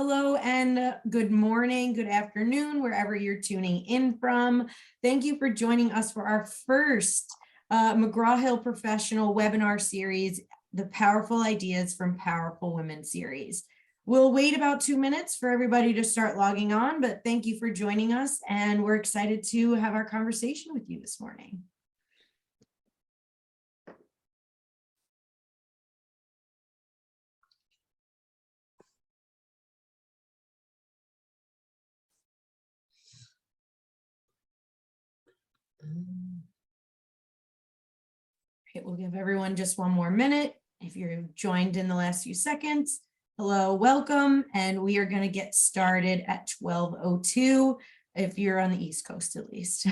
Hello and good morning, good afternoon, wherever you're tuning in from. Thank you for joining us for our first McGraw Hill Professional webinar series, the Powerful Ideas from Powerful Women series. We'll wait about 2 minutes for everybody to start logging on, but thank you for joining us, and we're excited to have our conversation with you this morning. Okay, we'll give everyone just one more minute. If you're joined in the last few seconds, hello, welcome. And we are going to get started at 12:02 if you're on the East Coast at least.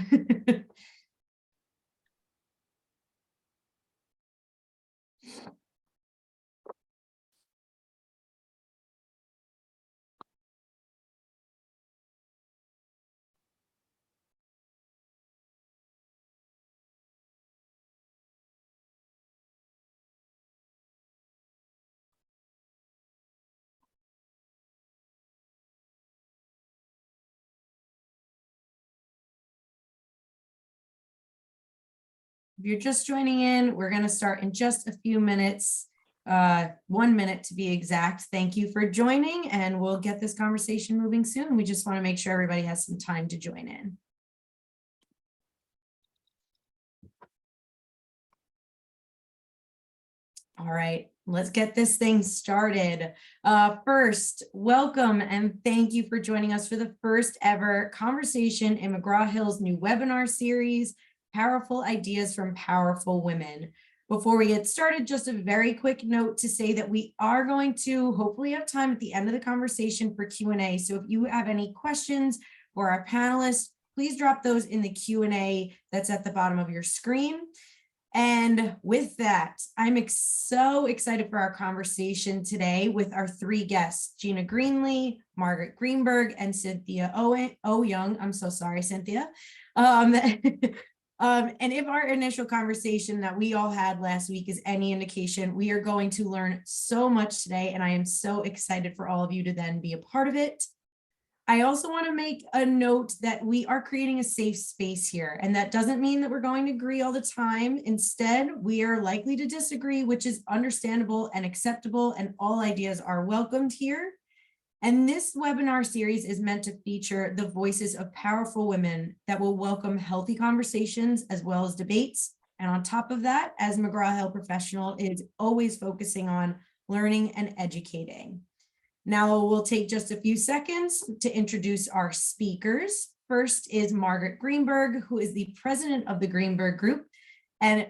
If you're just joining in, we're going to start in just a few minutes, 1 minute to be exact. Thank you for joining, and we'll get this conversation moving soon. We just want to make sure everybody has some time to join in. All right, let's get this thing started. First, welcome and thank you for joining us for the first ever conversation in McGraw Hill's new webinar series, Powerful Ideas from Powerful Women. Before we get started, just a very quick note to say that we are going to hopefully have time at the end of the conversation for Q&A. So if you have any questions for our panelists, please drop those in the Q&A that's at the bottom of your screen. And with that, I'm so excited for our conversation today with our three guests, Gina Greenlee, Margaret Greenberg, and Cynthia Owyoung. I'm so sorry, Cynthia. And if our initial conversation that we all had last week is any indication, we are going to learn so much today, and I am so excited for all of you to then be a part of it. I also want to make a note that we are creating a safe space here, and that doesn't mean that we're going to agree all the time. Instead, we are likely to disagree, which is understandable and acceptable, and all ideas are welcomed here. And this webinar series is meant to feature the voices of powerful women that will welcome healthy conversations as well as debates. And on top of that, as McGraw Hill Professional is always focusing on learning and educating. Now we'll take just a few seconds to introduce our speakers. First is Margaret Greenberg, who is the president of the Greenberg Group,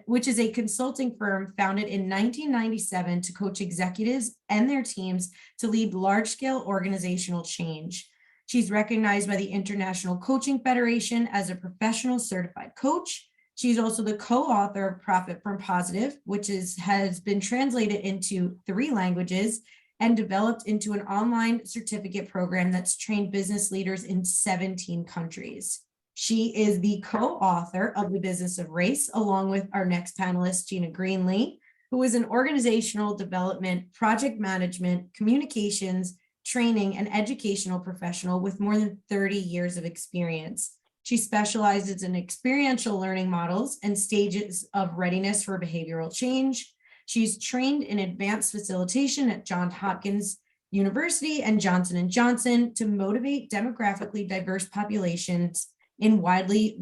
which is a consulting firm founded in 1997 to coach executives and their teams to lead large-scale organizational change. She's recognized by the International Coaching Federation as a professional certified coach. She's also the co-author of Profit from Positive, which has been translated into 3 languages and developed into an online certificate program that's trained business leaders in 17 countries. She is the co-author of The Business of Race, along with our next panelist, Gina Greenlee, who is an organizational development, project management, communications, training, and educational professional with more than 30 years of experience. She specializes in experiential learning models and stages of readiness for behavioral change. She's trained in advanced facilitation at Johns Hopkins University and Johnson & Johnson to motivate demographically diverse populations in widely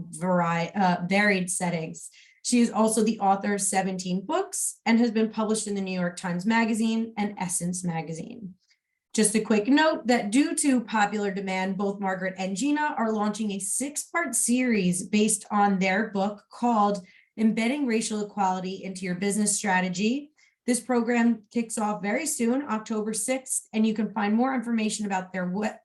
varied settings. She is also the author of 17 books and has been published in the New York Times Magazine and Essence Magazine. Just a quick note that due to popular demand, both Margaret and Gina are launching a 6-part series based on their book called Embedding Racial Equality into Your Business Strategy. This program kicks off very soon, October 6th, and you can find more information about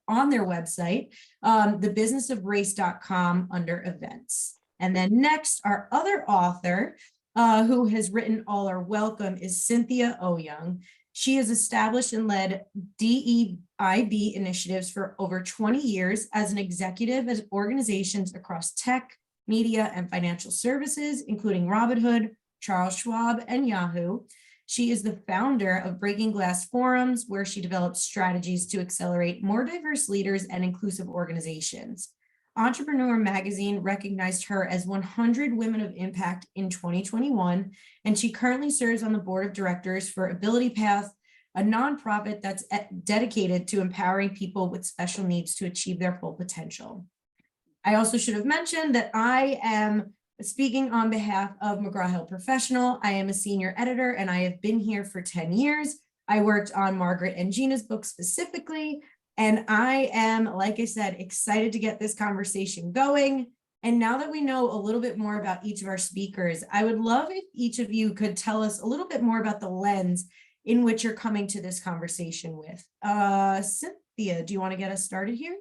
on their website, thebusinessofrace.com under events. And then next, our other author who has written All Are Welcome is Cynthia Owyoung. She has established and led DEIB initiatives for over 20 years as an executive at organizations across tech, media, and financial services, including Robinhood, Charles Schwab, and Yahoo. She is the founder of Breaking Glass Forums, where she develops strategies to accelerate more diverse leaders and inclusive organizations. Entrepreneur Magazine recognized her as 100 Women of Impact in 2021, and she currently serves on the board of directors for Ability Path, a nonprofit that's dedicated to empowering people with special needs to achieve their full potential. I also should have mentioned that I am speaking on behalf of McGraw Hill Professional. I am a senior editor and I have been here for 10 years. I worked on Margaret and Gina's book specifically, and I am, like I said, excited to get this conversation going. And now that we know a little bit more about each of our speakers, I would love if each of you could tell us a little bit more about the lens in which you're coming to this conversation with. Cynthia, do you want to get us started here?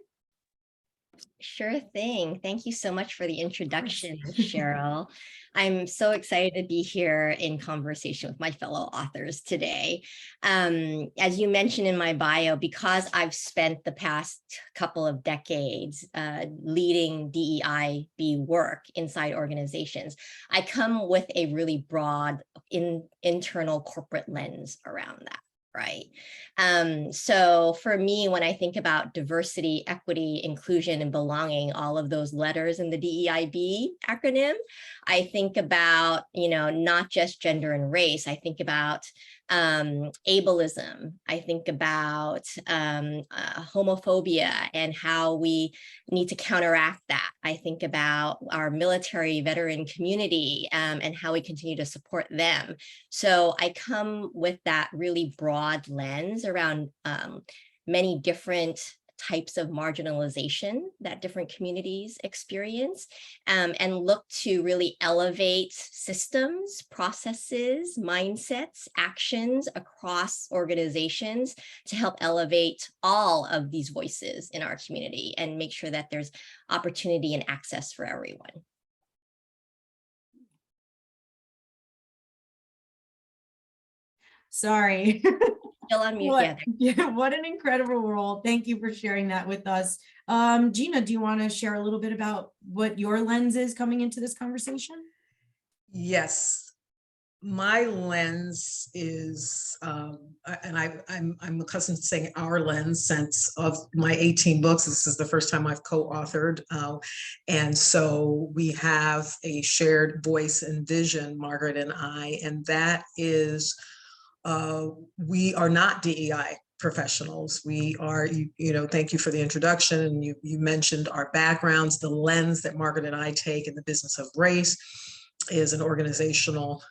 Sure thing. Thank you so much for the introduction, Cheryl. I'm so excited to be here in conversation with my fellow authors today. As you mentioned in my bio, because I've spent the past couple of decades leading DEIB work inside organizations, I come with a really broad internal corporate lens around that. Right. So for me, when I think about diversity, equity, inclusion, and belonging, all of those letters in the DEIB acronym, I think about, not just gender and race. I think about ableism. I think about homophobia and how we need to counteract that. I think about our military veteran community and how we continue to support them. So I come with that really broad lens around many different types of marginalization that different communities experience, and look to really elevate systems, processes, mindsets, actions across organizations to help elevate all of these voices in our community and make sure that there's opportunity and access for everyone. Sorry. Still on mute. What an incredible role. Thank you for sharing that with us. Gina, do you want to share a little bit about what your lens is coming into this conversation? Yes, my lens is, and I'm accustomed to saying our lens, since of my 18 books, this is the first time I've co-authored. And so we have a shared voice and vision, Margaret and I, and that is, we are not DEI professionals. We are, thank you for the introduction. And you mentioned our backgrounds. The lens that Margaret and I take in the business of race is an organizational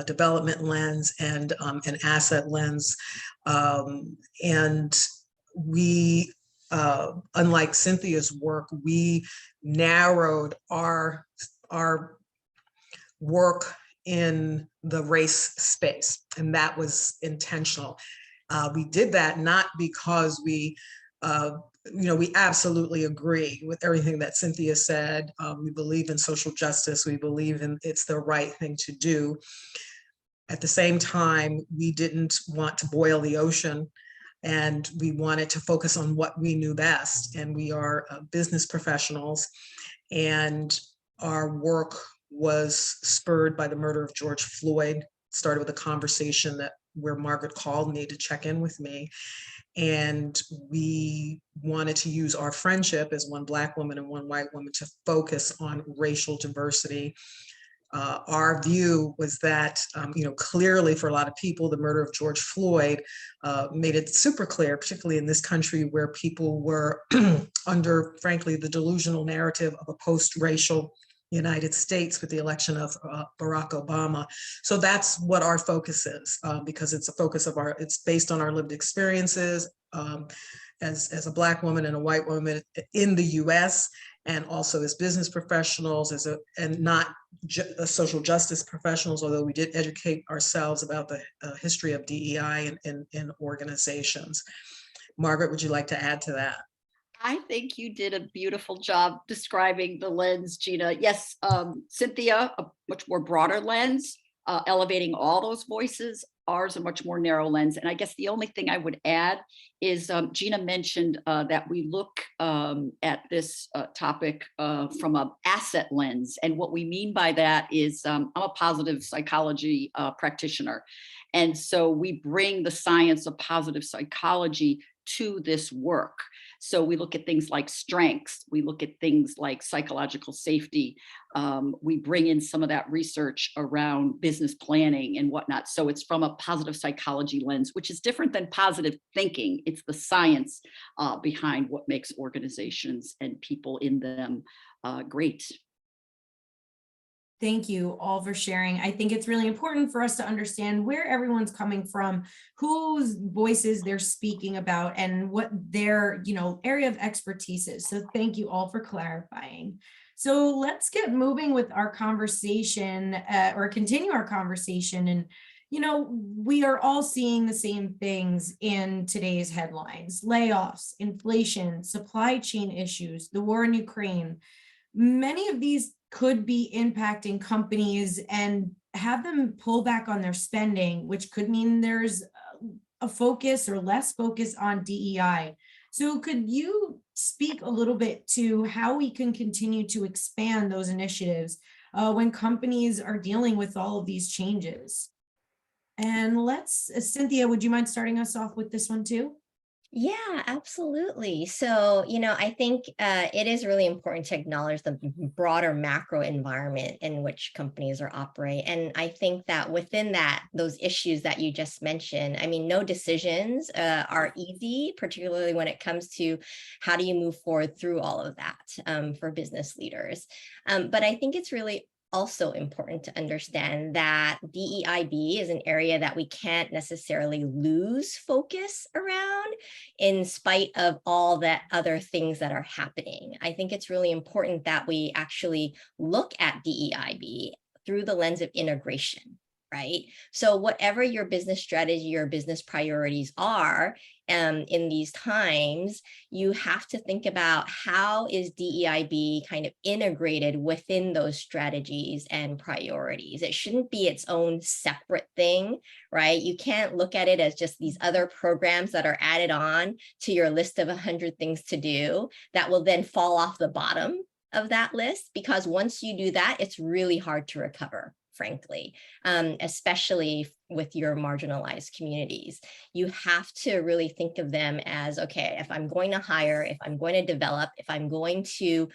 development lens and an asset lens. And we, unlike Cynthia's work, we narrowed our work in the race space, and that was intentional. We did that not because we absolutely agree with everything that Cynthia said. We believe in social justice. We believe in it's the right thing to do. At the same time, we didn't want to boil the ocean, and we wanted to focus on what we knew best. And we are business professionals, and our work was spurred by the murder of George Floyd. It started with a conversation where Margaret called me to check in with me. And we wanted to use our friendship as one Black woman and one white woman to focus on racial diversity. Our view was that, clearly for a lot of people, the murder of George Floyd made it super clear, particularly in this country where people were under, frankly, the delusional narrative of a post-racial United States with the election of Barack Obama. So that's what our focus is, because it's a focus of it's based on our lived experiences as a Black woman and a white woman in the US, and also as business professionals, and not social justice professionals, although we did educate ourselves about the history of DEI in organizations. Margaret, would you like to add to that? I think you did a beautiful job describing the lens, Gina. Yes, Cynthia, a much more broader lens, elevating all those voices. Ours are much more narrow lens. And I guess the only thing I would add is Gina mentioned that we look at this topic from an asset lens. And what we mean by that is I'm a positive psychology practitioner. And so we bring the science of positive psychology to this work. So we look at things like strengths, we look at things like psychological safety. We bring in some of that research around business planning and whatnot. So it's from a positive psychology lens, which is different than positive thinking. It's the science behind what makes organizations and people in them great. Thank you all for sharing. I think it's really important for us to understand where everyone's coming from, whose voices they're speaking about, and what their, area of expertise is. So thank you all for clarifying. So let's get moving with our conversation or continue our conversation. And, we are all seeing the same things in today's headlines: layoffs, inflation, supply chain issues, the war in Ukraine. Many of these could be impacting companies and have them pull back on their spending, which could mean there's a focus or less focus on DEI. So could you speak a little bit to how we can continue to expand those initiatives when companies are dealing with all of these changes? And Cynthia, would you mind starting us off with this one too? Yeah, absolutely. So, I think it is really important to acknowledge the broader macro environment in which companies are operating. And I think that within that, those issues that you just mentioned, no decisions are easy, particularly when it comes to how do you move forward through all of that for business leaders. But I think it's really also important to understand that DEIB is an area that we can't necessarily lose focus around in spite of all the other things that are happening. I think it's really important that we actually look at DEIB through the lens of integration, right? So whatever your business strategy or business priorities are, in these times, you have to think about how is DEIB kind of integrated within those strategies and priorities. It shouldn't be its own separate thing, right? You can't look at it as just these other programs that are added on to your list of 100 things to do that will then fall off the bottom of that list, because once you do that, it's really hard to recover, frankly, especially with your marginalized communities. You have to really think of them as, okay, if I'm going to hire, if I'm going to develop, if I'm going to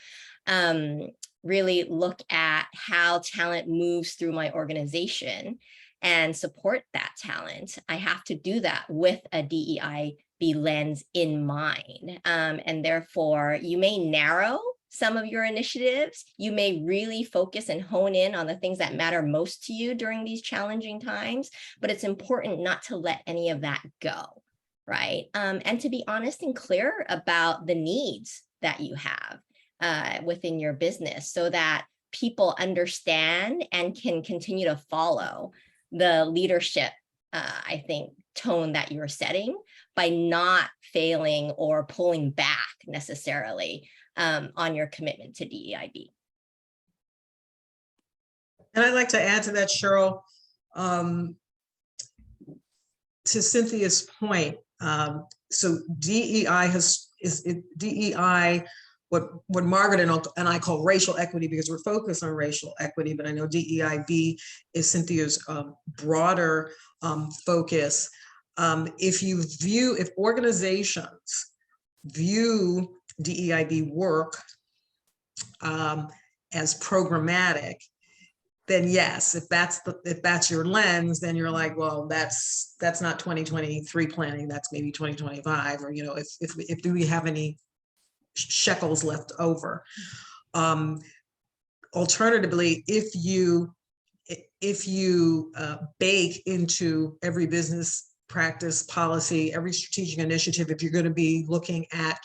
really look at how talent moves through my organization and support that talent, I have to do that with a DEIB lens in mind. And therefore, you may narrow some of your initiatives. You may really focus and hone in on the things that matter most to you during these challenging times, but it's important not to let any of that go, right? And to be honest and clear about the needs that you have within your business so that people understand and can continue to follow the leadership, I think, tone that you're setting by not failing or pulling back necessarily on your commitment to DEIB. And I'd like to add to that, Cheryl, to Cynthia's point. So DEI DEI, what Margaret and I call racial equity, because we're focused on racial equity, but I know DEIB is Cynthia's broader focus. If organizations view DEIB work as programmatic, then yes, if that's your lens, then you're like, well, that's not 2023 planning, that's maybe 2025, or if do we have any shekels left over. Alternatively, if you bake into every business practice policy, every strategic initiative, if you're going to be looking at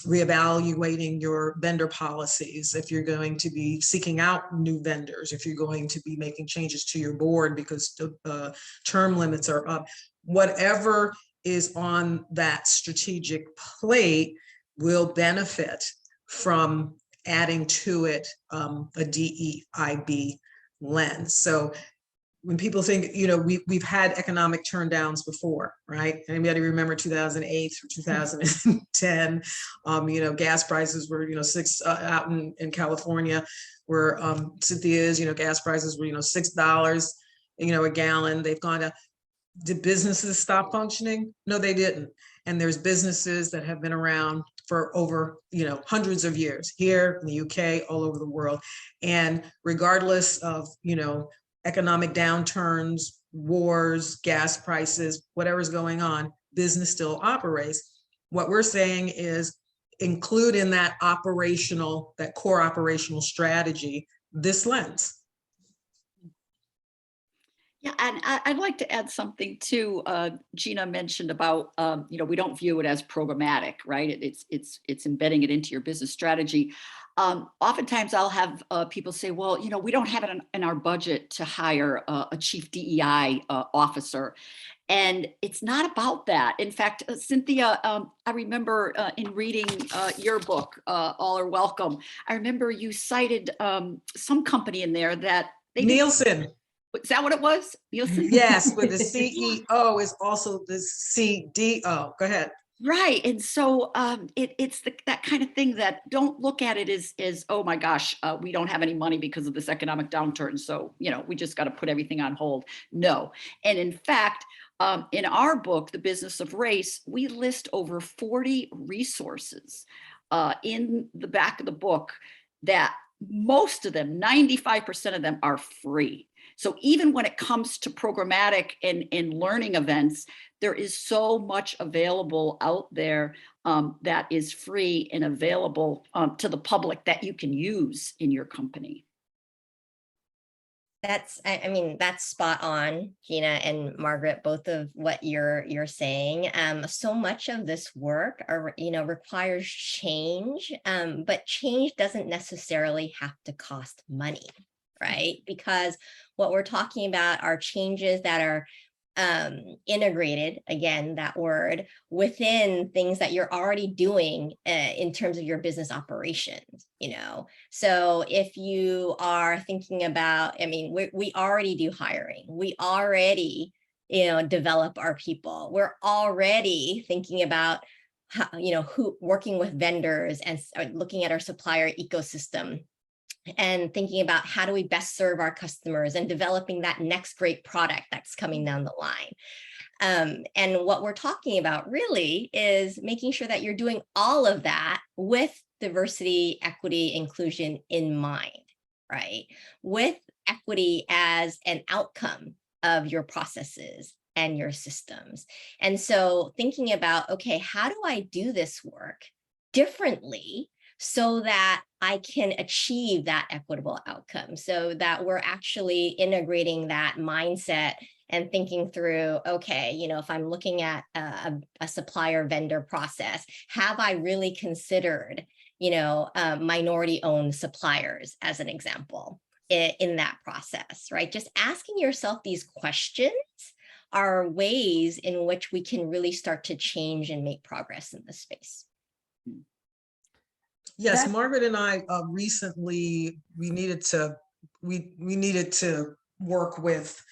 reevaluating your vendor policies, if you're going to be seeking out new vendors, if you're going to be making changes to your board because the term limits are up, whatever is on that strategic plate will benefit from adding to it a DEIB lens. So when people think, we've had economic turndowns before, right? Anybody remember 2008 through 2010? Gas prices were, six out in California, where Cynthia is, gas prices were, $6, a gallon. They've gone to, did businesses stop functioning? No, they didn't. And there's businesses that have been around for over, hundreds of years here in the UK, all over the world. And regardless of, economic downturns, wars, gas prices, whatever's going on, business still operates. What we're saying is include in that core operational strategy, this lens. Yeah, and I'd like to add something too. Gina mentioned about, we don't view it as programmatic, right? It's embedding it into your business strategy. Oftentimes I'll have people say, well, we don't have it in our budget to hire a chief DEI officer. And it's not about that. In fact, Cynthia, I remember in reading your book, All Are Welcome, I remember you cited some company in there that they Nielsen. Is that what it was? Nielsen? Yes, but the CEO is also the CDO. Go ahead. Right. And so it's that kind of thing that don't look at it as oh my gosh, we don't have any money because of this economic downturn. So, we just got to put everything on hold. No. And in fact, in our book, The Business of Race, we list over 40 resources in the back of the book that most of them, 95% of them, are free. So even when it comes to programmatic and learning events, there is so much available out there that is free and available to the public that you can use in your company. That's spot on, Gina and Margaret, both of what you're saying. So much of this work requires change, but change doesn't necessarily have to cost money, right? Because what we're talking about are changes that are integrated, again, that word, within things that you're already doing in terms of your business operations, So if you are thinking about, we already do hiring. We already, develop our people. We're already thinking about how, working with vendors and looking at our supplier ecosystem and thinking about how do we best serve our customers and developing that next great product that's coming down the line. And what we're talking about really is making sure that you're doing all of that with diversity, equity, inclusion in mind, right? With equity as an outcome of your processes and your systems. And so thinking about, okay, how do I do this work differently so that I can achieve that equitable outcome, so that we're actually integrating that mindset and thinking through, okay, if I'm looking at a supplier vendor process, have I really considered, minority-owned suppliers as an example in that process, right? Just asking yourself these questions are ways in which we can really start to change and make progress in this space. Yes, Margaret and I recently, we needed to work with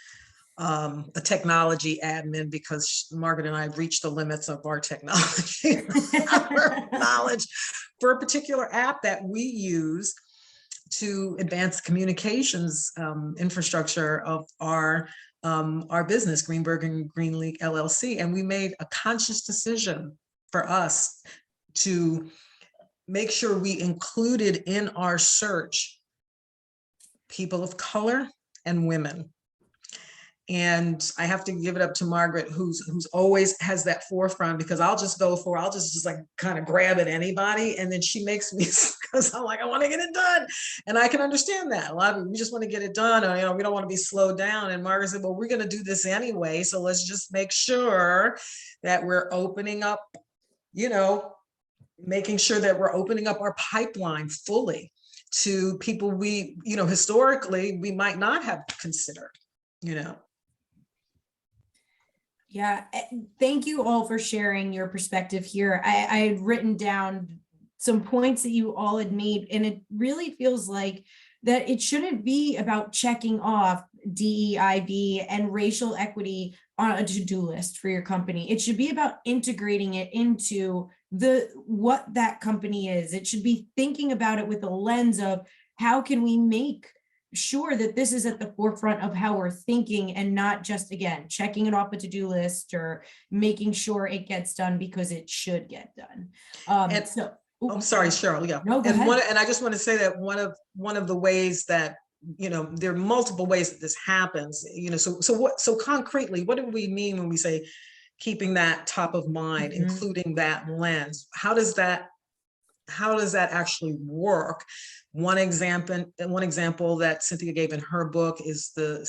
a technology admin because Margaret and I have reached the limits of our technology, our knowledge for a particular app that we use to advance communications infrastructure of our business, Greenberg and Greenlee LLC. And we made a conscious decision for us to make sure we included in our search people of color and women. And I have to give it up to Margaret, who's always has that forefront, because I'll just like kind of grab at anybody, and then she makes me, because I'm like, I want to get it done. And I can understand that. A lot of we just want to get it done, or we don't want to be slowed down. And Margaret said, well, we're going to do this anyway, so let's just make sure that we're opening up, making sure that we're opening up our pipeline fully to people we, historically we might not have considered, Yeah, thank you all for sharing your perspective here. I had written down some points that you all had made, and it really feels like that it shouldn't be about checking off DEIB and racial equity on a to-do list for your company. It should be about integrating it into what that company is. It should be thinking about it with a lens of how can we make sure that this is at the forefront of how we're thinking, and not just, again, checking it off a to-do list or making sure it gets done because it should get done. And- I'm sorry, Cheryl. Yeah. No, go and ahead. and I just want to say that one of the ways that, there are multiple ways that this happens, so concretely, what do we mean when we say keeping that top of mind, Mhm. including that lens? How does that actually work? One example that Cynthia gave in her book is the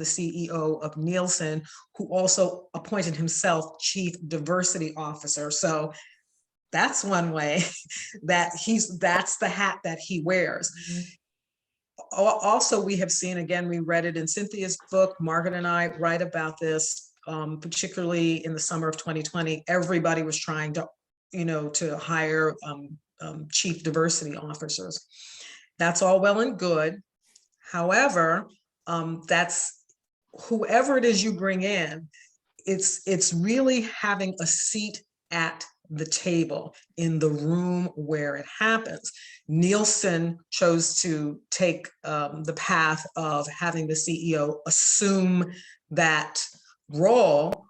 CEO of Nielsen, who also appointed himself Chief Diversity Officer. So that's one way that that's the hat that he wears. Mhm. Also, we have seen, again, we read it in Cynthia's book, Margaret and I write about this, particularly in the summer of 2020, everybody was trying to hire chief diversity officers. That's all well and good. However, that's whoever it is you bring in, it's really having a seat at the table in the room where it happens. Nielsen chose to take the path of having the CEO assume that role.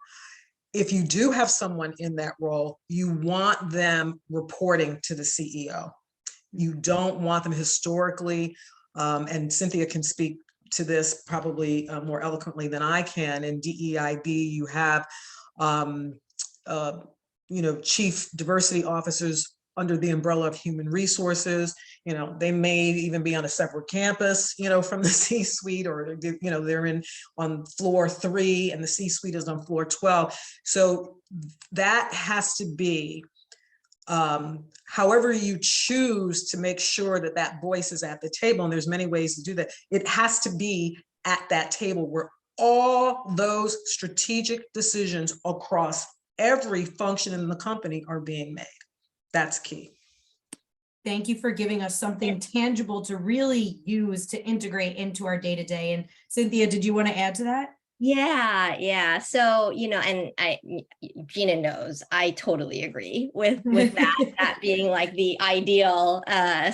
If you do have someone in that role, you want them reporting to the CEO. You don't want them historically, and Cynthia can speak to this probably more eloquently than I can. In DEIB, you have chief diversity officers under the umbrella of human resources. They may even be on a separate campus, from the C-suite, or they're on floor 3 and the C-suite is on floor 12. So that has to be, however you choose to make sure that that voice is at the table, and there's many ways to do that. It has to be at that table where all those strategic decisions across every function in the company are being made. That's key. Thank you for giving us something tangible to really use to integrate into our day-to-day. And Cynthia, did you want to add to that? Yeah. So, and Gina knows, I totally agree with that being like the ideal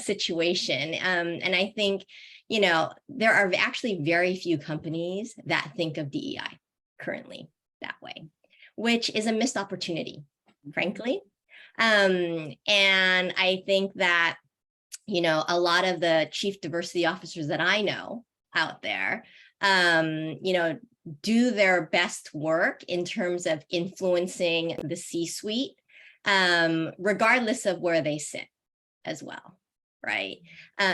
situation. And I think, there are actually very few companies that think of DEI currently that way, which is a missed opportunity, frankly. And I think that, a lot of the chief diversity officers that I know out there, do their best work in terms of influencing the C-suite, regardless of where they sit as well, right?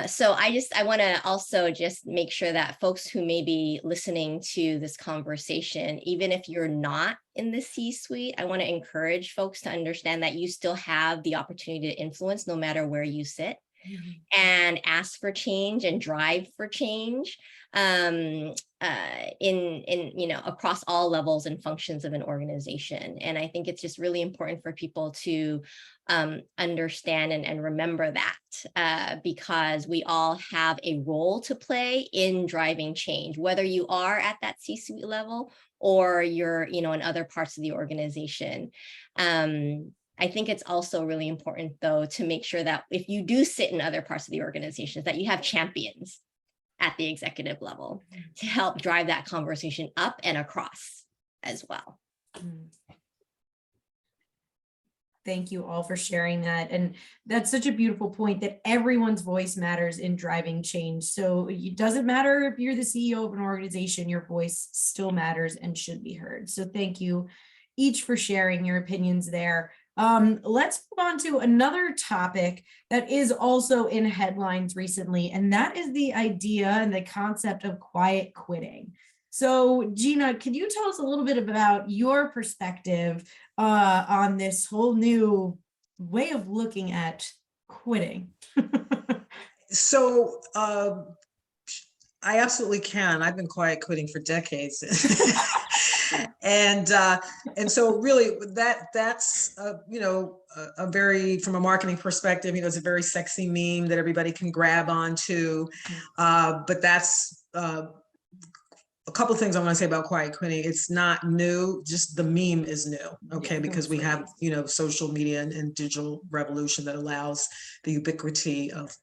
So I want to also just make sure that folks who may be listening to this conversation, even if you're not in the C-suite, I want to encourage folks to understand that you still have the opportunity to influence no matter where you sit, and ask for change and drive for change across all levels and functions of an organization. And I think it's just really important for people to understand and remember that, because we all have a role to play in driving change, whether you are at that C-suite level or you're, in other parts of the organization. I think it's also really important, though, to make sure that if you do sit in other parts of the organizations, that you have champions at the executive level to help drive that conversation up and across as well. Thank you all for sharing that. And that's such a beautiful point, that everyone's voice matters in driving change. So it doesn't matter if you're the CEO of an organization, your voice still matters and should be heard. So thank you each for sharing your opinions there. Let's move on to another topic that is also in headlines recently, and that is the idea and the concept of quiet quitting. So Gina, can you tell us a little bit about your perspective on this whole new way of looking at quitting? So I absolutely can. I've been quiet quitting for decades. And so really that's a very, from a marketing perspective, it's a very sexy meme that everybody can grab onto, but that's a couple of things I want to say about quiet quitting. It's not new, just the meme is new, okay? Yeah, Because we that's have, you know, social media and digital revolution that allows the ubiquity of,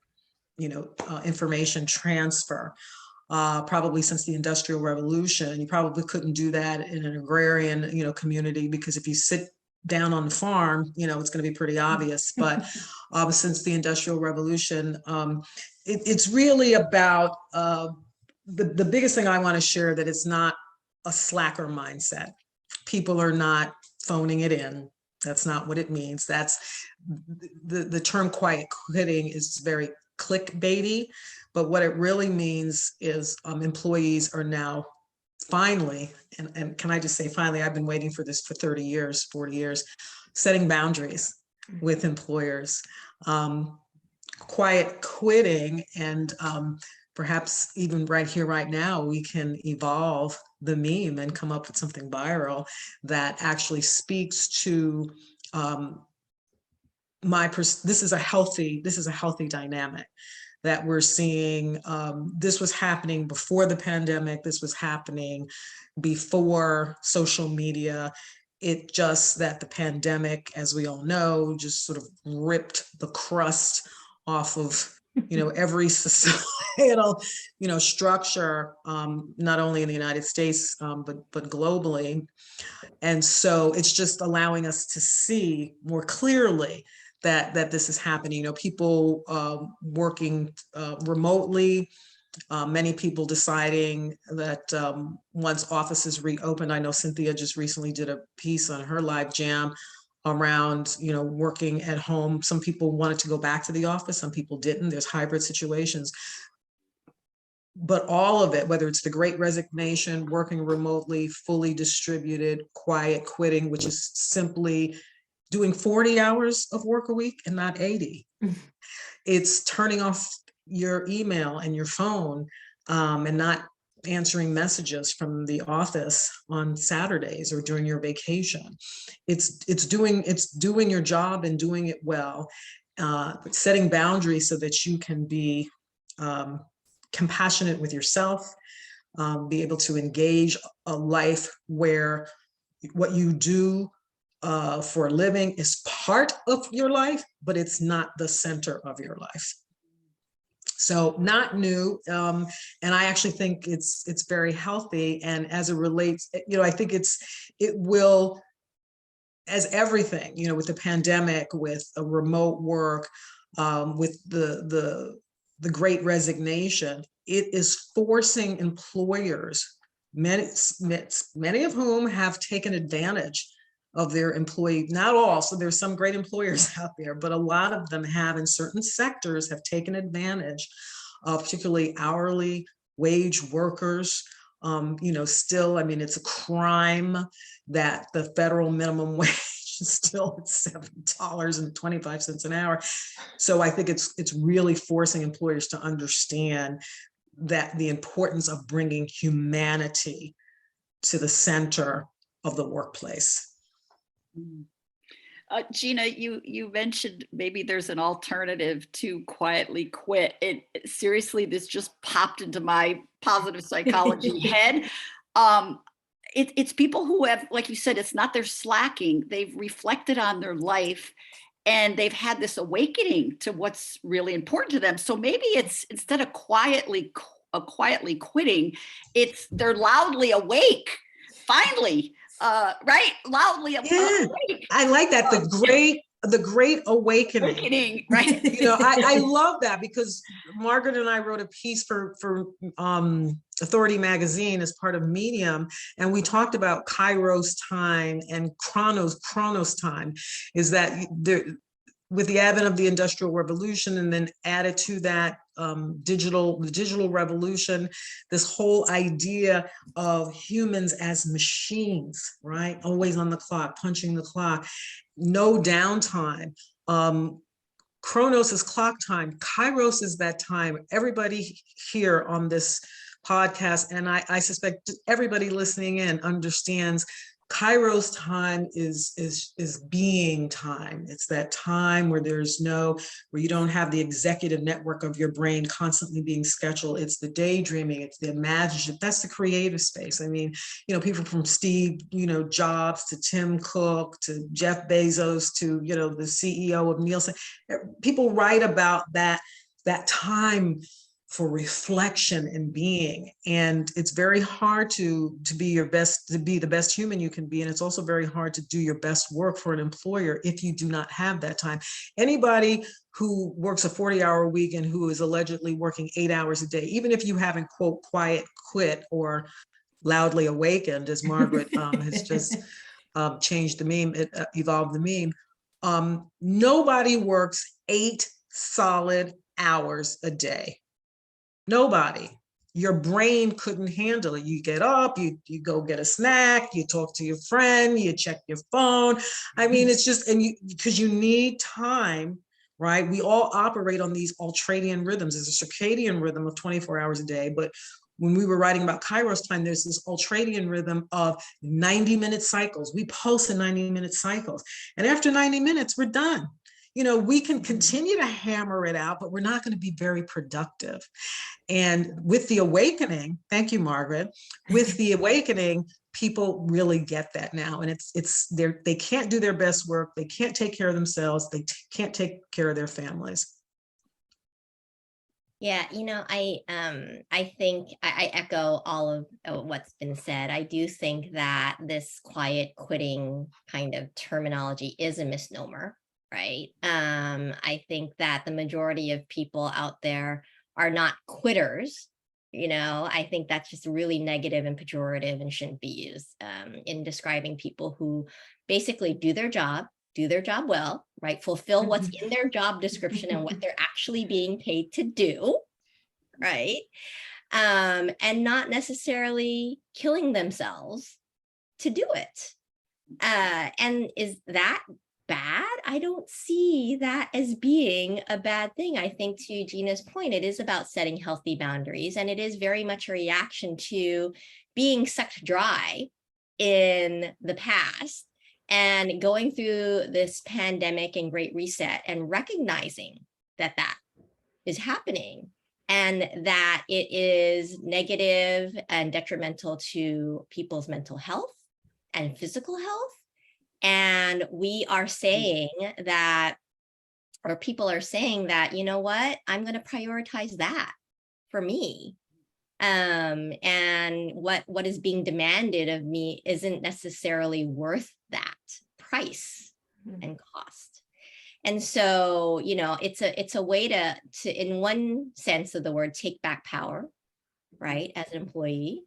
you know, information transfer. Probably since the Industrial Revolution, you probably couldn't do that in an agrarian, you know, community, because if you sit down on the farm, you know, it's going to be pretty obvious. But since the Industrial Revolution, it's really about the biggest thing I want to share, that it's not a slacker mindset. People are not phoning it in. That's not what it means. That's the term quiet quitting is very clickbaity, but what it really means is employees are now finally, and can I just say finally, I've been waiting for this for 30 years, 40 years, setting boundaries with employers. Quiet quitting, and perhaps even right here, right now, we can evolve the meme and come up with something viral that actually speaks to this is a healthy dynamic that we're seeing. This was happening before the pandemic. This was happening before social media. It just that the pandemic, as we all know, just sort of ripped the crust off of, you know, every societal, you know, structure, not only in the United States, but globally. And so it's just allowing us to see more clearly that this is happening. You know, people working remotely, many people deciding that once offices reopened. I know Cynthia just recently did a piece on her live jam around, you know, working at home. Some people wanted to go back to the office, some people didn't. There's hybrid situations. But all of it, whether it's the Great Resignation, working remotely, fully distributed, quiet quitting, which is simply doing 40 hours of work a week and not 80. It's turning off your email and your phone and not answering messages from the office on Saturdays or during your vacation. It's doing your job and doing it well, setting boundaries so that you can be compassionate with yourself, be able to engage a life where what you do for a living is part of your life, but it's not the center of your life. So not new, and I actually think it's very healthy. And as it relates, you know, I think it will, as everything, you know, with the pandemic, with a remote work, with the Great Resignation, it is forcing employers, many of whom have taken advantage of their employee, not all, so there's some great employers out there, but a lot of them have, in certain sectors, have taken advantage of particularly hourly wage workers. You know, still, I mean, it's a crime that the federal minimum wage is still at $7.25 an hour. So I think it's really forcing employers to understand that the importance of bringing humanity to the center of the workplace. Gina, you mentioned maybe there's an alternative to quietly quit. Seriously, this just popped into my positive psychology head. It's people who have, like you said, it's not their slacking. They've reflected on their life and they've had this awakening to what's really important to them. So maybe it's, instead of quietly quitting, it's they're loudly awake, finally. Right, loudly awake. I like that, the great awakening, right? You know, I love that, because Margaret and I wrote a piece for Authority Magazine as part of Medium, and we talked about Kairos time and Chronos time. Is that with the advent of the Industrial Revolution, and then added to that the digital revolution, this whole idea of humans as machines, right? Always on the clock, punching the clock, no downtime. Chronos is clock time. Kairos is that time. Everybody here on this podcast, and I suspect everybody listening in, understands Kairos time is being time. It's that time where where you don't have the executive network of your brain constantly being scheduled. It's the daydreaming, it's the imaginative, that's the creative space. I mean, people from Steve, Jobs to Tim Cook to Jeff Bezos to, the CEO of Nielsen, people write about that time for reflection and being. And it's very hard to be the best human you can be. And it's also very hard to do your best work for an employer if you do not have that time. Anybody who works a 40-hour week and who is allegedly working 8 hours a day, even if you haven't, quote, quiet quit or loudly awakened, as Margaret has just changed the meme, evolved the meme, nobody works 8 solid hours a day. Nobody. Your brain couldn't handle it. You get up, you go get a snack, you talk to your friend, you check your phone. I mean, it's just, because you need time, right? We all operate on these ultradian rhythms. There's a circadian rhythm of 24 hours a day, but when we were writing about Kairos time, there's this ultradian rhythm of 90-minute cycles. We pulse in 90-minute cycles. And after 90 minutes, we're done. We can continue to hammer it out, but we're not going to be very productive. And with the awakening, thank you, Margaret, with the awakening, people really get that now. And they can't do their best work. They can't take care of themselves. They can't take care of their families. Yeah, I think I echo all of what's been said. I do think that this quiet quitting kind of terminology is a misnomer. Right. I think that the majority of people out there are not quitters. I think that's just really negative and pejorative and shouldn't be used in describing people who basically do their job well, right? Fulfill what's in their job description and what they're actually being paid to do, right? And not necessarily killing themselves to do it. And is that bad? I don't see that as being a bad thing. I think, to Gina's point, it is about setting healthy boundaries, and it is very much a reaction to being sucked dry in the past and going through this pandemic and great reset and recognizing that is happening and that it is negative and detrimental to people's mental health and physical health. And we are saying that, or people are saying that, you know what, I'm going to prioritize that for me. And what is being demanded of me isn't necessarily worth that price and cost. And so, it's a way to, in one sense of the word, take back power, right, as an employee.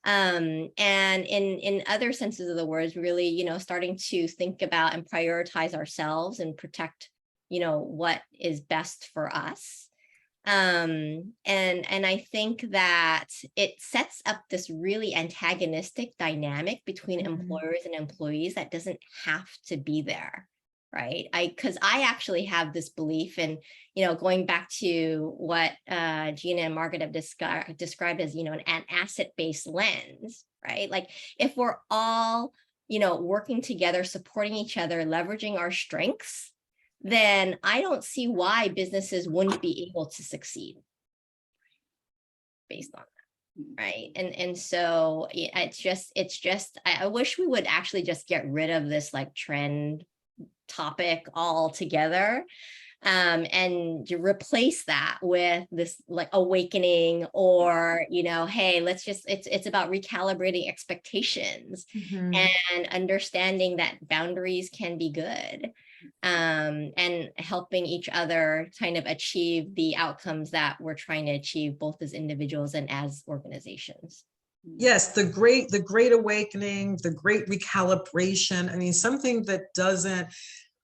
And in other senses of the words, really, starting to think about and prioritize ourselves and protect, what is best for us. And I think that it sets up this really antagonistic dynamic between employers and employees that doesn't have to be there. Right. Because I actually have this belief, and, going back to what Gina and Margaret have described as, an asset-based lens, right? Like, if we're all, working together, supporting each other, leveraging our strengths, then I don't see why businesses wouldn't be able to succeed based on that. Right. And so it's just, I wish we would actually just get rid of this like trend topic altogether, and to replace that with this like awakening, or hey, let's just, it's about recalibrating expectations and understanding that boundaries can be good, and helping each other kind of achieve the outcomes that we're trying to achieve, both as individuals and as organizations. Yes, the great awakening, the great recalibration. I mean, something that doesn't,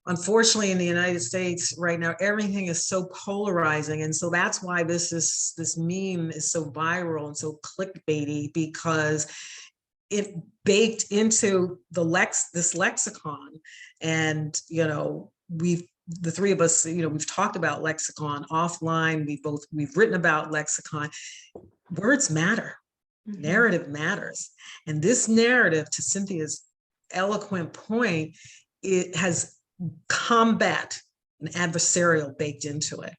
unfortunately, in the United States right now, everything is so polarizing. And so that's why this meme is so viral and so clickbaity, because it baked into this lexicon. And, the three of us, we've talked about lexicon offline. We've written about lexicon. Words matter. Narrative matters. And this narrative, to Cynthia's eloquent point, it has combat and adversarial baked into it.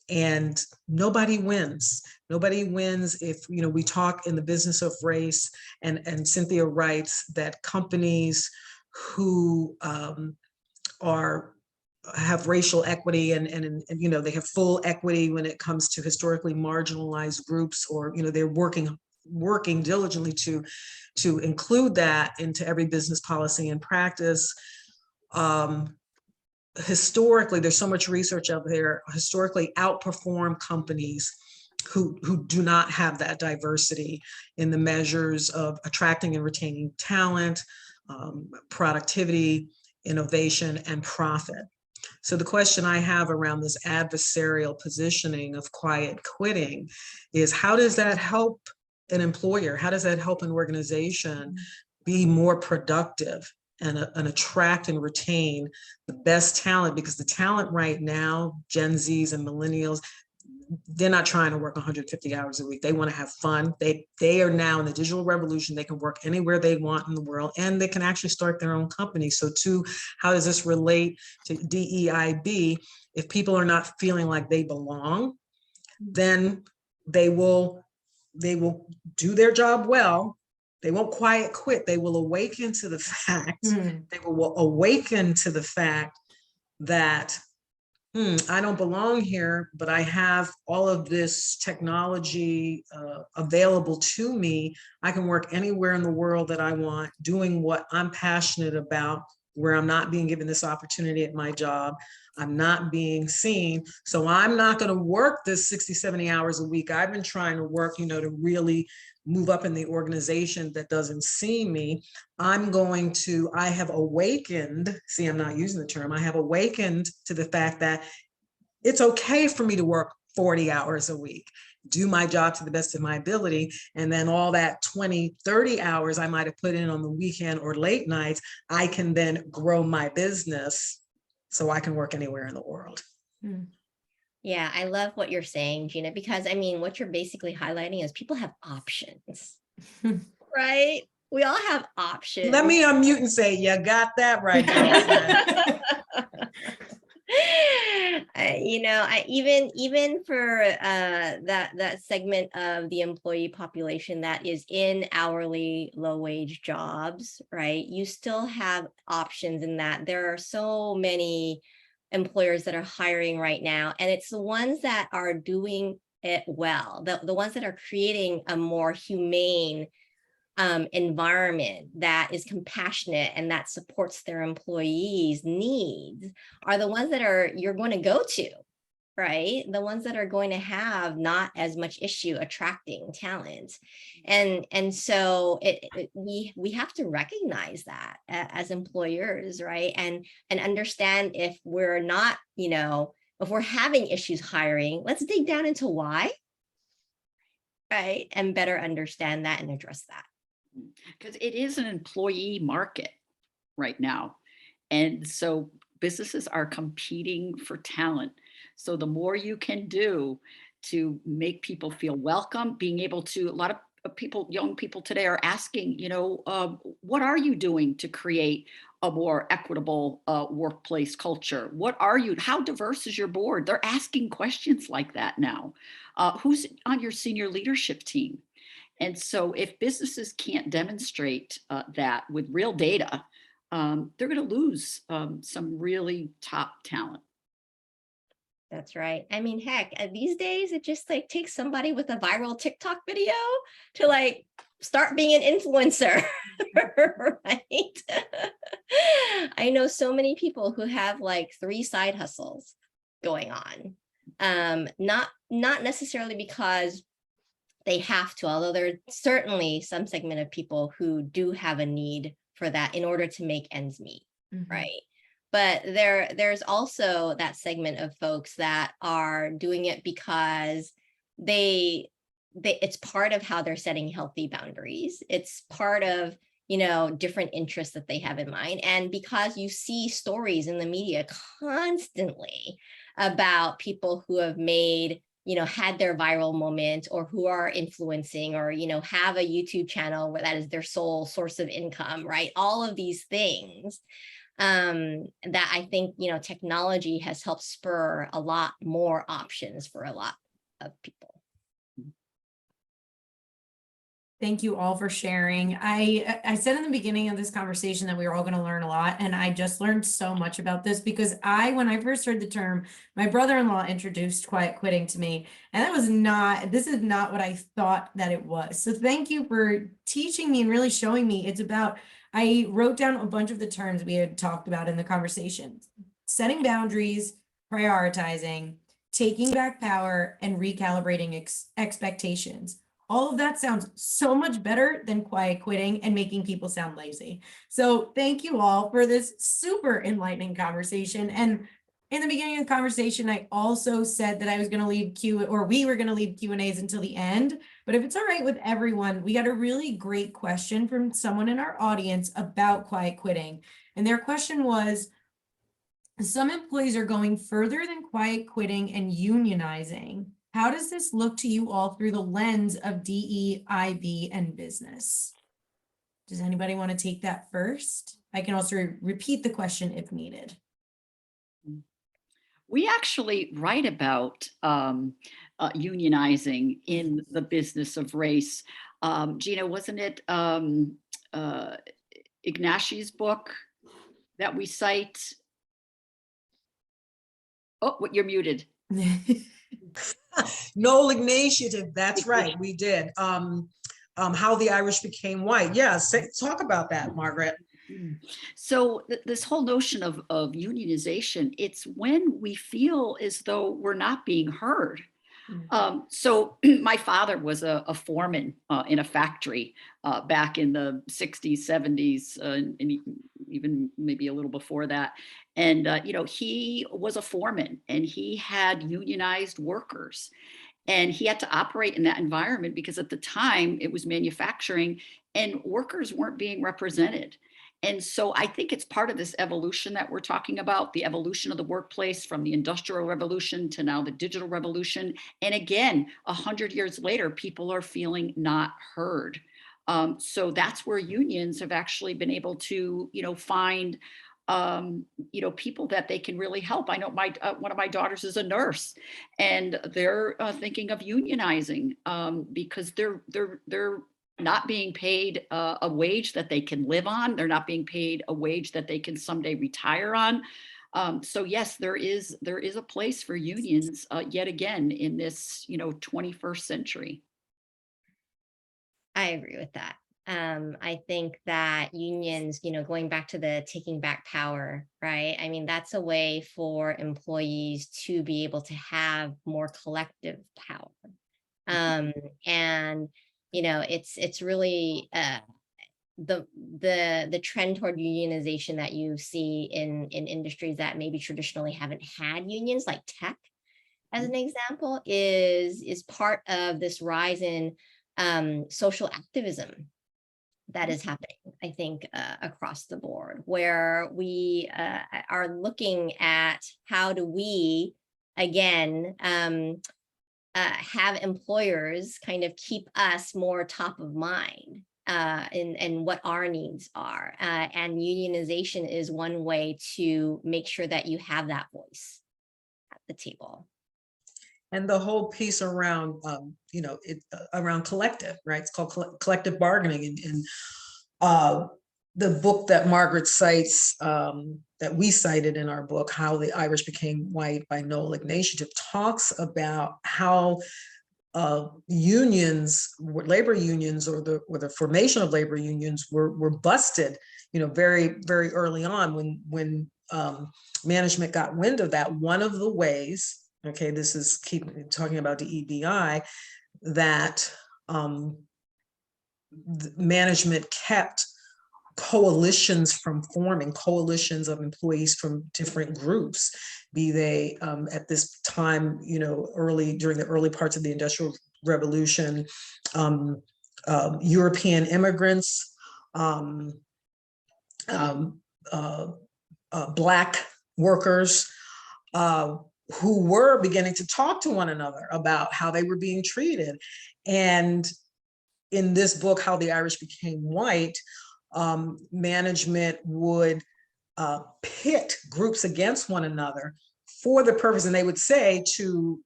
And nobody wins. Nobody wins if, we talk in the business of race, and Cynthia writes that companies who have racial equity and they have full equity when it comes to historically marginalized groups, or they're working diligently to include that into every business policy and practice. Historically, there's so much research out there, historically outperform companies who do not have that diversity in the measures of attracting and retaining talent, productivity, innovation, and profit. So the question I have around this adversarial positioning of quiet quitting is, how does that help an employer? How does that help an organization be more productive and attract and retain the best talent? Because the talent right now, Gen Zs and millennials, they're not trying to work 150 hours a week. They want to have fun. They are now in the digital revolution. They can work anywhere they want in the world, and they can actually start their own company. So too, how does this relate to DEIB? If people are not feeling like they belong, then they will do their job well. They won't quiet quit. They will awaken to the fact, they will awaken to the fact that I don't belong here, but I have all of this technology available to me. I can work anywhere in the world that I want, doing what I'm passionate about, where I'm not being given this opportunity at my job. I'm not being seen. So I'm not going to work this 60, 70 hours a week. I've been trying to work, to really move up in the organization that doesn't see me. I have awakened, see, I'm not using the term, I have awakened to the fact that it's okay for me to work 40 hours a week, do my job to the best of my ability. And then all that 20, 30 hours I might've put in on the weekend or late nights, I can then grow my business so I can work anywhere in the world. Yeah, I love what you're saying, Gina, because what you're basically highlighting is people have options, right? We all have options. Let me unmute and say, you got that right, girlfriend. Even for that segment of the employee population that is in hourly low wage jobs, right? You still have options in that there are so many employers that are hiring right now, and it's the ones that are doing it well, the ones that are creating a more humane environment that is compassionate and that supports their employees' needs are the ones that you're going to go to, right? The ones that are going to have not as much issue attracting talent. And so we have to recognize that as employers, right? And understand if we're not, if we're having issues hiring, let's dig down into why, right? And better understand that and address that. Because it is an employee market right now. And so businesses are competing for talent. So the more you can do to make people feel welcome, being able to, a lot of people, young people today are asking, what are you doing to create a more equitable workplace culture? How diverse is your board? They're asking questions like that now. Who's on your senior leadership team? And so if businesses can't demonstrate that with real data, they're going to lose some really top talent. That's right. Heck, these days, it just takes somebody with a viral TikTok video to start being an influencer, right? I know so many people who have 3 side hustles going on. Not necessarily because they have to, although there are certainly some segment of people who do have a need for that in order to make ends meet, right? But there's also that segment of folks that are doing it because it's part of how they're setting healthy boundaries. It's part of, different interests that they have in mind. And because you see stories in the media constantly about people who have made had their viral moment, or who are influencing, or, have a YouTube channel where that is their sole source of income, right? All of these things that I think, technology has helped spur a lot more options for a lot of people. Thank you all for sharing. I said in the beginning of this conversation that we were all going to learn a lot, and I just learned so much about this because when I first heard the term, my brother-in-law introduced quiet quitting to me, and this is not what I thought that it was. So thank you for teaching me and really showing me. I wrote down a bunch of the terms we had talked about in the conversation: setting boundaries, prioritizing, taking back power, and recalibrating expectations. All of that sounds so much better than quiet quitting and making people sound lazy. So thank you all for this super enlightening conversation. And in the beginning of the conversation, I also said that I was going to leave we were going to leave Q&As until the end. But if it's all right with everyone, we got a really great question from someone in our audience about quiet quitting. And their question was, some employees are going further than quiet quitting and unionizing. How does this look to you all through the lens of DEIB and business? Does anybody want to take that first? I can also repeat the question if needed. We actually write about unionizing in the business of race. Gina, wasn't it Ignatius's book that we cite? Oh, you're muted. Noel Ignatius, that's right, we did. How the Irish became white. Yeah, talk about that, Margaret. So this whole notion of unionization, it's when we feel as though we're not being heard. So my father was a foreman in a factory back in the 60s, 70s, and even maybe a little before that. And, he was a foreman and he had unionized workers. And he had to operate in that environment because at the time it was manufacturing and workers weren't being represented. And so I think it's part of this evolution that we're talking about, the evolution of the workplace from the Industrial Revolution to now the digital revolution. And again, 100 years later, people are feeling not heard. So that's where unions have actually been able to, find people that they can really help. I know one of my daughters is a nurse, and they're thinking of unionizing because they're not being paid a wage that they can live on. They're not being paid a wage that they can someday retire on. So yes, there is a place for unions yet again in this 21st century. I agree with that. I think that unions, going back to the taking back power, right? I mean, that's a way for employees to be able to have more collective power. And, it's really the trend toward unionization that you see in industries that maybe traditionally haven't had unions, like tech, as an example, is part of this rise in social activism that is happening, I think, across the board, where we are looking at how do we, again, have employers kind of keep us more top of mind and what our needs are. And unionization is one way to make sure that you have that voice at the table. And the whole piece around, around collective, right? It's called collective bargaining. And the book that Margaret cites, that we cited in our book, How the Irish Became White by Noel Ignatius, talks about how unions, labor unions, or the formation of labor unions were busted, very, very early on when management got wind of that. One of the ways, okay, this is talking about the DEIB, that management kept coalitions from forming, coalitions of employees from different groups, be they at this time, during the early parts of the Industrial Revolution, European immigrants, Black workers, who were beginning to talk to one another about how they were being treated. And in this book, How the Irish Became White, management would pit groups against one another for the purpose, and they would say to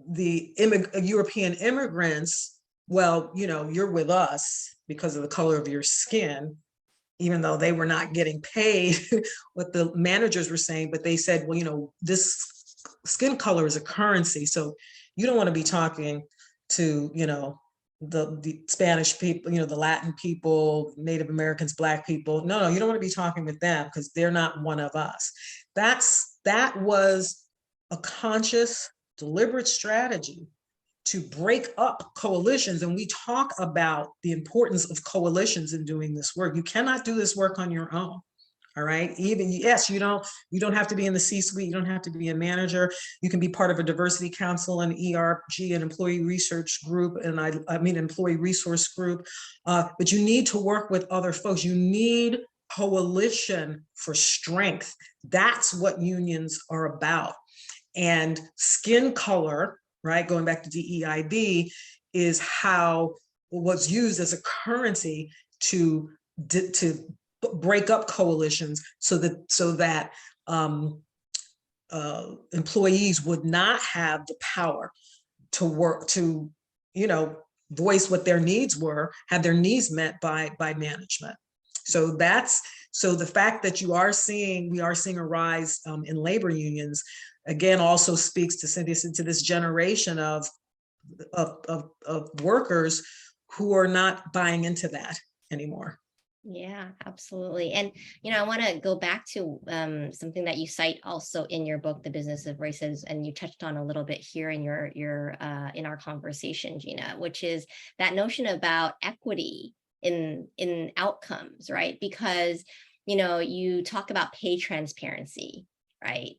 the European immigrants, well, you know, you're with us because of the color of your skin, even though they were not getting paid what the managers were saying, but they said, well, you know, this skin color is a currency, so you don't want to be talking to, you know, the Spanish people, you know, the Latin people, Native Americans, Black people. No, you don't want to be talking with them because they're not one of us. That was a conscious, deliberate strategy to break up coalitions. And we talk about the importance of coalitions in doing this work. You cannot do this work on your own. All right. Even, yes, you don't have to be in the C-suite. You don't have to be a manager. You can be part of a diversity council, an ERG, an employee research group, and I mean employee resource group. But you need to work with other folks. You need coalition for strength. That's what unions are about. And skin color, right, going back to DEIB, is how was used as a currency to break up coalitions so that employees would not have the power to work to, you know, voice what their needs were, have their needs met by management. So the fact that we are seeing a rise in labor unions, again, also speaks to Cynthia, to this generation of workers who are not buying into that anymore. Yeah, absolutely. And, you know, I want to go back to something that you cite also in your book, The Business of Races, and you touched on a little bit here in in our conversation, Gina, which is that notion about equity in outcomes, right? Because, you know, you talk about pay transparency, right,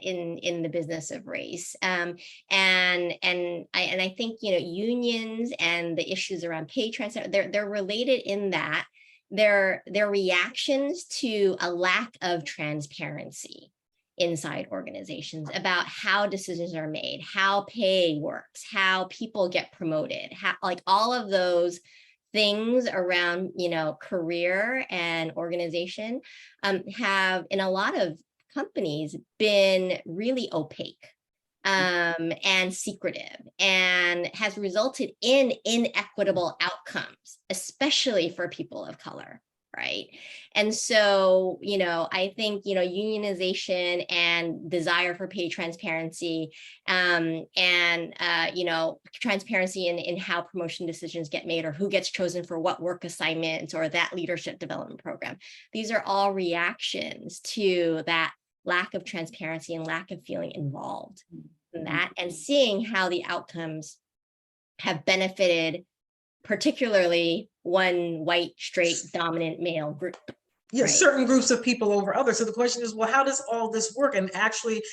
in the business of race, and I think, you know, unions and the issues around pay transparency, they're related in that they're reactions to a lack of transparency inside organizations about how decisions are made, how pay works, how people get promoted, how, like, all of those things around, you know, career and organization have, in a lot of companies, been really opaque and secretive, and has resulted in inequitable outcomes, especially for people of color, right? And so, you know, I think, you know, unionization and desire for pay transparency you know, transparency in how promotion decisions get made, or who gets chosen for what work assignments, or that leadership development program. These are all reactions to that lack of transparency and lack of feeling involved in that, and seeing how the outcomes have benefited particularly one white, straight, dominant male group. Yeah, right? certain groups of people over others. So the question is, well, how does all this work? And actually,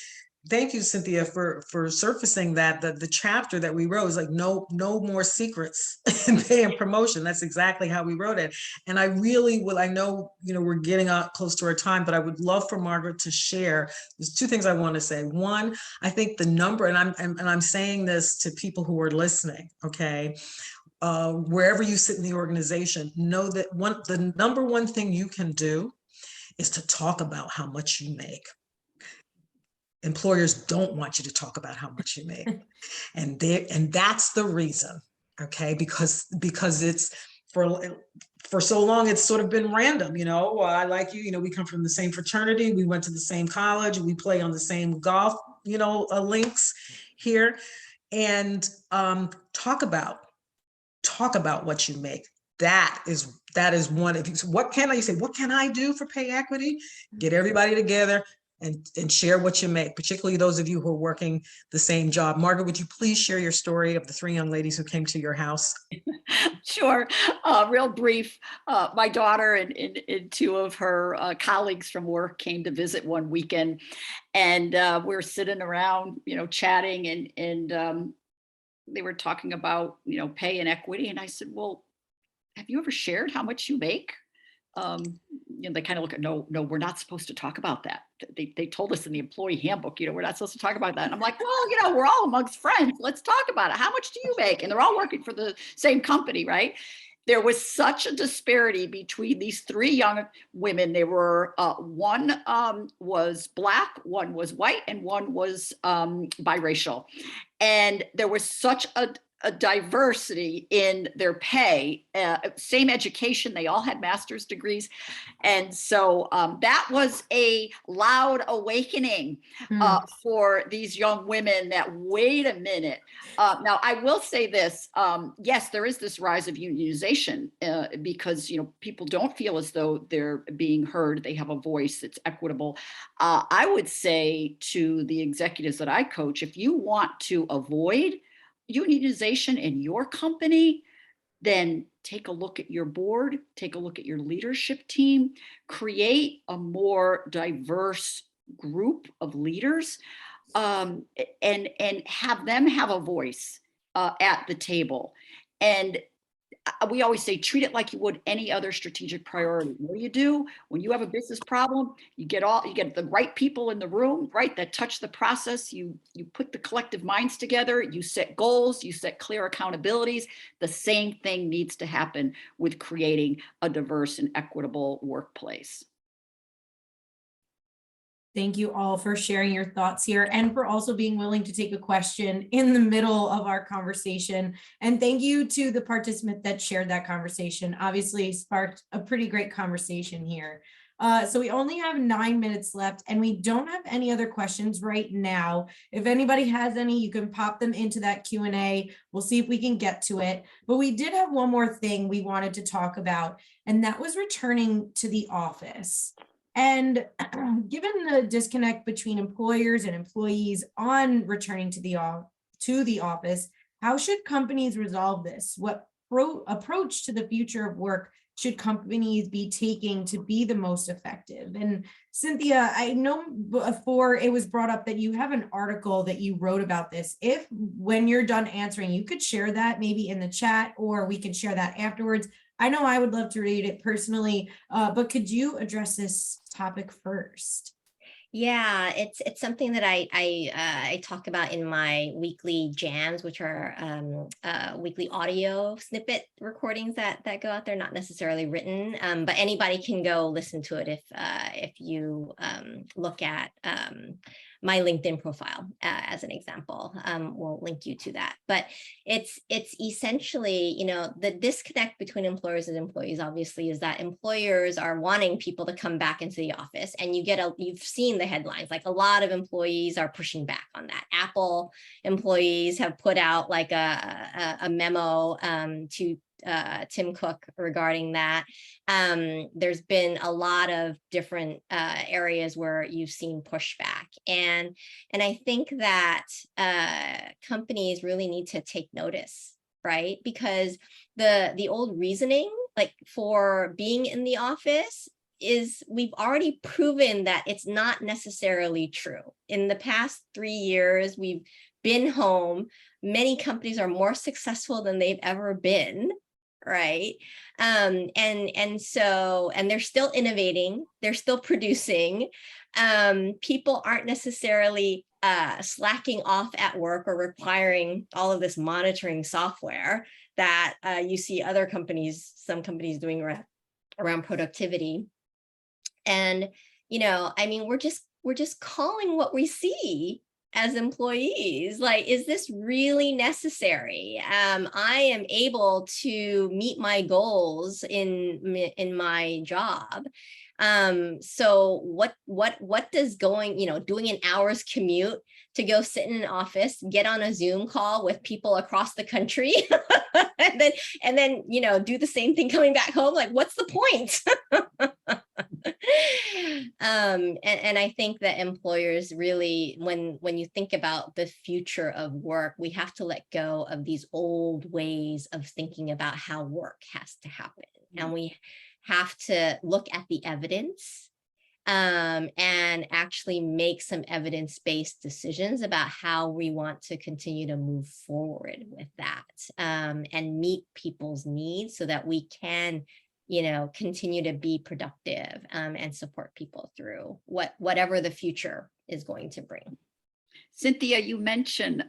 thank you, Cynthia, for surfacing that. The chapter that we wrote is like, no more secrets in pay and promotion. That's exactly how we wrote it. And I really will, I know, you know, we're getting out close to our time, but I would love for Margaret to share. There's two things I want to say. One, I think the number, and I'm saying this to people who are listening, okay? Wherever you sit in the organization, know that the number one thing you can do is to talk about how much you make. Employers don't want you to talk about how much you make. And that's the reason, okay? Because it's for so long, it's sort of been random, you know, well, I like you, you know, we come from the same fraternity, we went to the same college, we play on the same golf, you know, links here. And talk about what you make. That is one. If you, what can I do for pay equity? Get everybody together and share what you make, particularly those of you who are working the same job. Margaret, would you please share your story of the 3 young ladies who came to your house? Sure. Real brief. My daughter and 2 of her colleagues from work came to visit one weekend, and we're sitting around, you know, chatting, and they were talking about, you know, pay and equity. And I said, well, have you ever shared how much you make? they kind of look at, no, we're not supposed to talk about that. They told us in the employee handbook, we're not supposed to talk about that. And I'm like, well, we're all amongst friends. Let's talk about it. How much do you make? And they're all working for the same company, right? There was such a disparity between these three young women. They were, one was Black, one was white, and one was biracial. And there was such a diversity in their pay, same education, they all had master's degrees. And so that was a loud awakening for these young women that, wait a minute. Now, I will say this, yes, there is this rise of unionization because, people don't feel as though they're being heard, they have a voice, it's equitable. I would say to the executives that I coach, if you want to avoid unionization in your company, then take a look at your board, take a look at your leadership team, create a more diverse group of leaders, and have them have a voice at the table. And we always say, treat it like you would any other strategic priority. What do? When you have a business problem, you get the right people in the room, right, that touch the process. You put the collective minds together, you set goals, you set clear accountabilities. The same thing needs to happen with creating a diverse and equitable workplace. Thank you all for sharing your thoughts here and for also being willing to take a question in the middle of our conversation. And thank you to the participant that shared that conversation. Obviously sparked a pretty great conversation here. So we only have 9 minutes left and we don't have any other questions right now. If anybody has any, you can pop them into that Q&A. We'll see if we can get to it. But we did have one more thing we wanted to talk about, and that was returning to the office. And given the disconnect between employers and employees on returning to the office, how should companies resolve this? What approach to the future of work should companies be taking to be the most effective? And Cynthia, I know before it was brought up that you have an article that you wrote about this. If when you're done answering, you could share that maybe in the chat, or we can share that afterwards. I know I would love to read it personally, but could you address this topic first? Yeah, it's something that I talk about in my weekly jams, which are weekly audio snippet recordings that go out there, not necessarily written, but anybody can go listen to it if you look at my LinkedIn profile as an example. We'll link you to that. But it's essentially, the disconnect between employers and employees obviously is that employers are wanting people to come back into the office, and you've seen the headlines, like a lot of employees are pushing back on that. Apple employees have put out like a memo to Tim Cook regarding that. There's been a lot of different areas where you've seen pushback, and I think that companies really need to take notice, right? Because the old reasoning, like for being in the office, is we've already proven that it's not necessarily true. In the past 3 years, we've been home. Many companies are more successful than they've ever been. Right. And they're still innovating, they're still producing. People aren't necessarily slacking off at work or requiring all of this monitoring software that you see some companies doing around productivity. And, we're just calling what we see as employees. Like, is this really necessary? I am able to meet my goals in my job. So what does doing an hour's commute to go sit in an office, get on a Zoom call with people across the country, and then do the same thing coming back home? Like, what's the point? And I think that employers really, when you think about the future of work, we have to let go of these old ways of thinking about how work has to happen. And we have to look at the evidence and actually make some evidence-based decisions about how we want to continue to move forward with that, and meet people's needs so that we can continue to be productive and support people through whatever the future is going to bring. Cynthia, you mentioned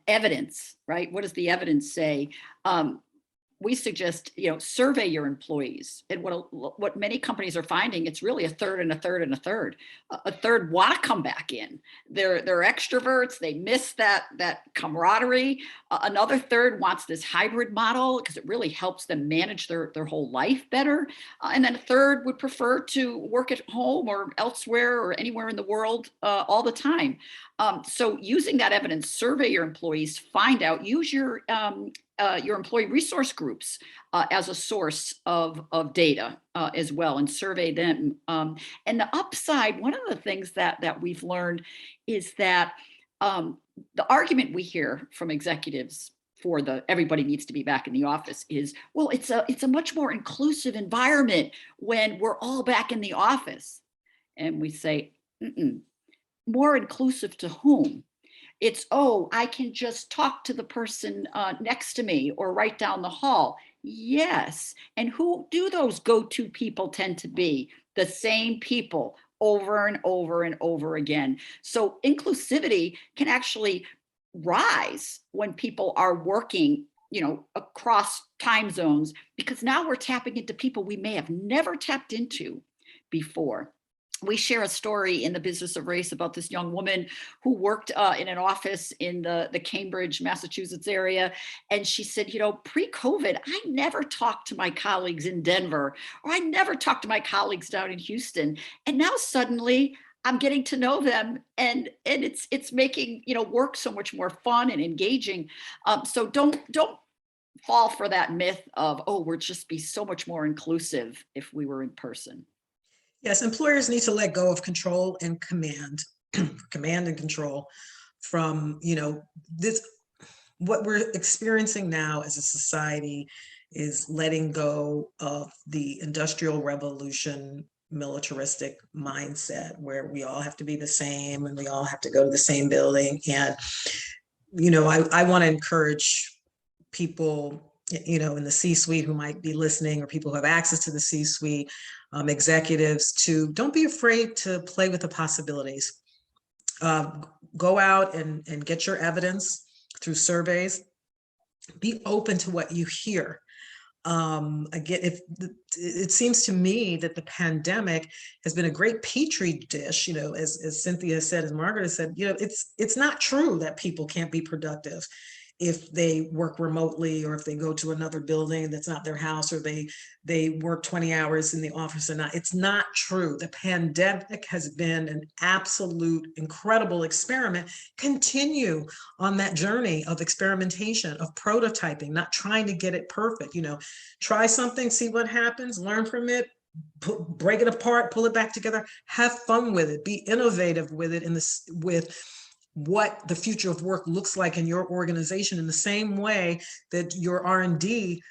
evidence, right? What does the evidence say? We suggest, survey your employees. And what many companies are finding, it's really a third and a third and a third. A third want to come back in. They're extroverts. They miss that camaraderie. Another third wants this hybrid model because it really helps them manage their whole life better. And then a third would prefer to work at home or elsewhere or anywhere in the world all the time. So using that evidence, survey your employees, find out, use your employee resource groups as a source of data as well, and survey them. And the upside, one of the things that we've learned is that the argument we hear from executives for everybody needs to be back in the office is, well, it's a much more inclusive environment when we're all back in the office. And we say, more inclusive to whom? It's, I can just talk to the person next to me or right down the hall. Yes. And who do those go-to people tend to be? The same people over and over and over again. So inclusivity can actually rise when people are working, across time zones, because now we're tapping into people we may have never tapped into before. We share a story in the Business of Race about this young woman who worked in an office in the Cambridge, Massachusetts area. And she said, pre-COVID, I never talked to my colleagues in Denver, or I never talked to my colleagues down in Houston. And now suddenly I'm getting to know them, and it's making, work so much more fun and engaging. So don't fall for that myth of, we'd just be so much more inclusive if we were in person. Yes, employers need to let go of control and command and control from, what we're experiencing now as a society is letting go of the Industrial Revolution militaristic mindset where we all have to be the same and we all have to go to the same building. And, I want to encourage people, in the C-suite who might be listening, or people who have access to the C-suite, executives, to don't be afraid to play with the possibilities. Go out and get your evidence through surveys. Be open to what you hear. Again, it seems to me that the pandemic has been a great petri dish, as Cynthia said, as Margaret said, it's not true that people can't be productive if they work remotely, or if they go to another building that's not their house, or they work 20 hours in the office or not. It's not true. The pandemic has been an absolute incredible experiment. Continue on that journey of experimentation, of prototyping, not trying to get it perfect. Try something, see what happens, learn from it, break it apart, pull it back together, have fun with it, be innovative with it, with what the future of work looks like in your organization, in the same way that your R&D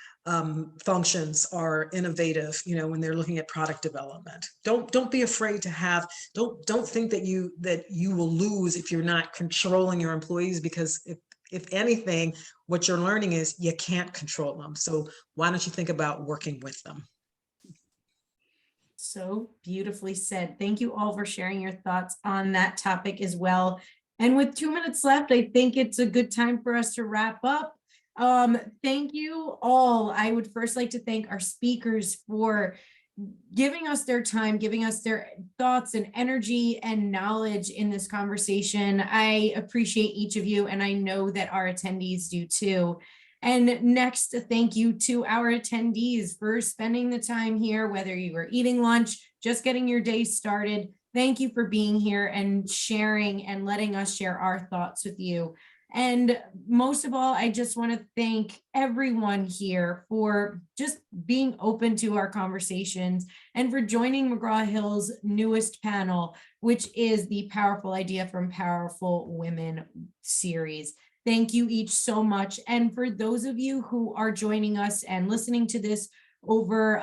functions are innovative, when they're looking at product development. Don't be afraid to have, don't think that you will lose if you're not controlling your employees, because if anything, what you're learning is you can't control them. So why don't you think about working with them? So beautifully said. Thank you all for sharing your thoughts on that topic as well. And with 2 minutes left, I think it's a good time for us to wrap up. Thank you all. I would first like to thank our speakers for giving us their time, giving us their thoughts and energy and knowledge in this conversation. I appreciate each of you, and I know that our attendees do too. And next, thank you to our attendees for spending the time here, whether you were eating lunch, just getting your day started. Thank you for being here and sharing and letting us share our thoughts with you. And most of all, I just want to thank everyone here for just being open to our conversations and for joining McGraw Hill's newest panel, which is the Powerful Idea from Powerful Women series. Thank you each so much. And for those of you who are joining us and listening to this over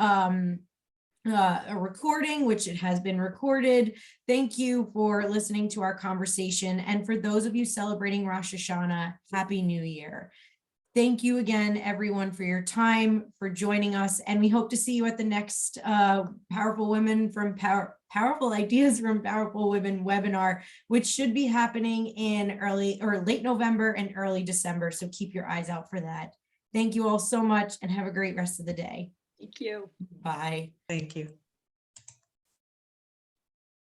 a recording, which it has been recorded, thank you for listening to our conversation. And for those of you celebrating Rosh Hashanah, Happy New Year. Thank you again, everyone, for your time, for joining us, and we hope to see you at the next Powerful Women from Powerful Ideas from Powerful Women webinar, which should be happening in early or late November and early December. So keep your eyes out for that. Thank you all so much and have a great rest of the day. Thank you. Bye. Thank you.